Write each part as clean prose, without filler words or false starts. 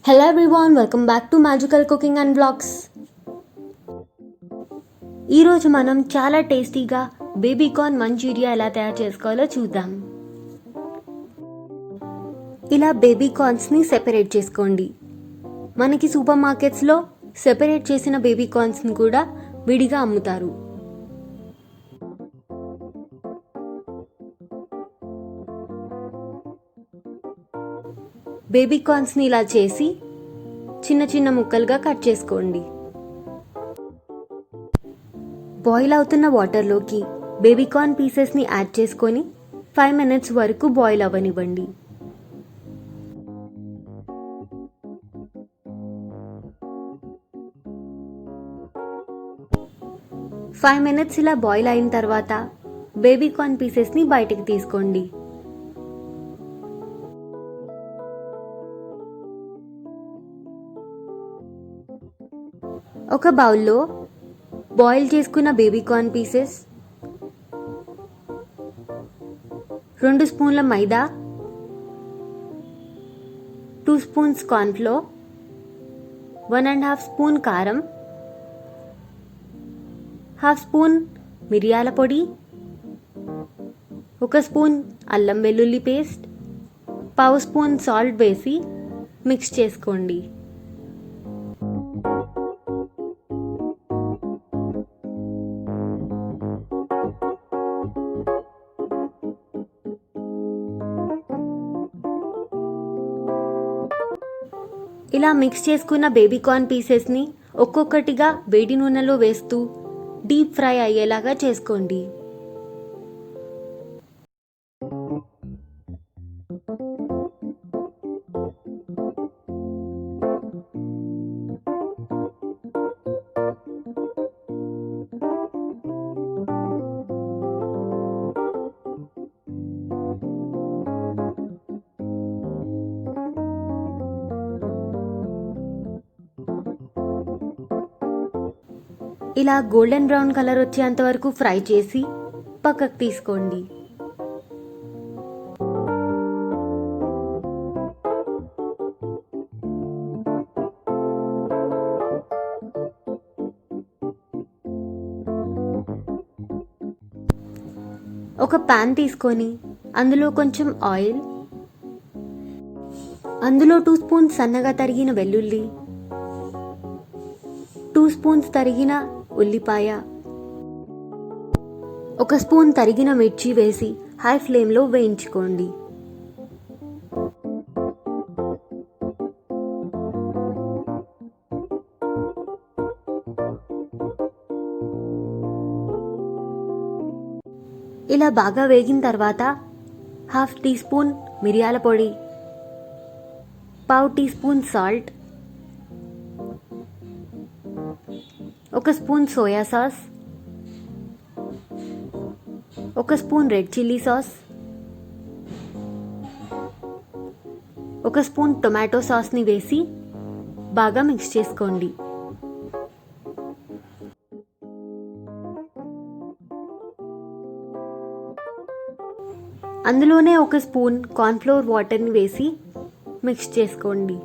Hello everyone, welcome back to Magical Cooking and Vlogs. ఈరోజు మనం చాలా టేస్టీగా బేబీకార్న్ మంచూరియా ఎలా తయారు చేసుకోవాలో చూద్దాం. ఇలా బేబీకార్న్స్ని సెపరేట్ చేసుకోండి. మనకి సూపర్ మార్కెట్స్లో సెపరేట్ చేసిన బేబీకార్న్స్ని కూడా విడిగా అమ్ముతారు. బేబీకార్న్స్ని ఇలా చేసి చిన్న చిన్న ముక్కలుగా కట్ చేసుకోండి. బాయిల్ అవుతున్న వాటర్లోకి బేబీకార్న్ పీసెస్ని యాడ్ చేసుకొని 5 minutes వరకు బాయిల్ అవ్వనివ్వండి. ఫైవ్ మినిట్స్ ఇలా బాయిల్ అయిన తర్వాత బేబీకార్న్ పీసెస్ని బయటకు తీసుకోండి. ఒక బౌల్లో బాయిల్ చేసుకున్న బేబీకార్న్ పీసెస్, 2 స్పూన్ల మైదా, 2 స్పూన్స్ కార్న్ఫ్లోర్, 1.5 స్పూన్ కారం, 1/2 స్పూన్ మిరియాల పొడి, 1 స్పూన్ అల్లం వెల్లుల్లి పేస్ట్, 1/2 స్పూన్ సాల్ట్ వేసి మిక్స్ చేసుకోండి. ఇలా మిక్స్ చేసుకున్న బేబీకార్న్ పీసెస్ని ఒక్కొక్కటిగా వేడి నూనెలో వేస్తూ డీప్ ఫ్రై అయ్యేలాగా చేసుకోండి. ఇలా గోల్డెన్ బ్రౌన్ కలర్ వచ్చేంత వరకు ఫ్రై చేసి పక్కకు తీసుకోండి. ఒక పాన్ తీసుకొని అందులో కొంచెం ఆయిల్, అందులో 2 స్పూన్స్ సన్నగా తరిగిన వెల్లుల్లి, 2 స్పూన్స్ తరిగిన ఉల్లిపాయ, 1 స్పూన్ తరిగిన మిర్చి వేసి హై ఫ్లేమ్లో వేయించుకోండి. ఇలా బాగా వేగిన తర్వాత 1/2 టీ స్పూన్ మిరియాల పొడి, 1/2 tea spoon salt, 1 spoon soya sauce, 1 spoon red chilli sauce, 1 spoon tomato సాస్ని వేసి బాగా మిక్స్ చేసుకోండి. అందులోనే 1 స్పూన్ కార్న్ఫ్లోర్ వాటర్ని వేసి మిక్స్ చేసుకోండి.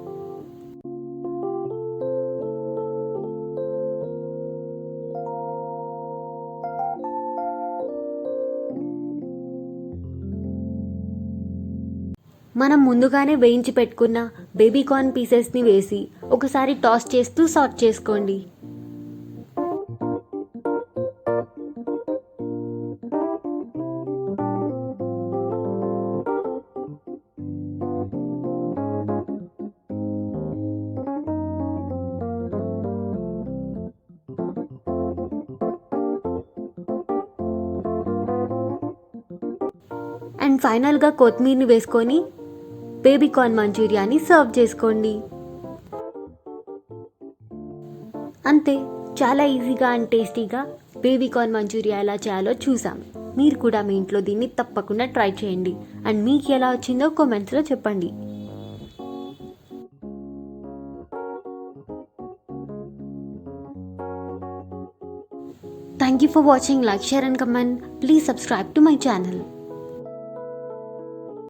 మనం ముందుగానే వేయించి పెట్టుకున్న బేబీకార్న్ పీసెస్ని వేసి ఒకసారి టాస్ చేస్తూ సాట్ చేసుకోండి. అండ్ ఫైనల్గా కొత్తిమీరని వేసుకొని బేబీకార్న్ మంచూరియాని సర్వ్ చేసుకోండి. అంతే, చాలా ఈజీగా అండ్ టేస్టీగా బేబీకార్న్ మంచూరియా ఎలా చేయాలో చూసాం. మీరు కూడా మీ ఇంట్లో దీన్ని తప్పకుండా ట్రై చేయండి అండ్ మీకు ఎలా వచ్చిందో కామెంట్స్లో చెప్పండి. Thank you for watching. Like, share and comment. Please subscribe to my channel.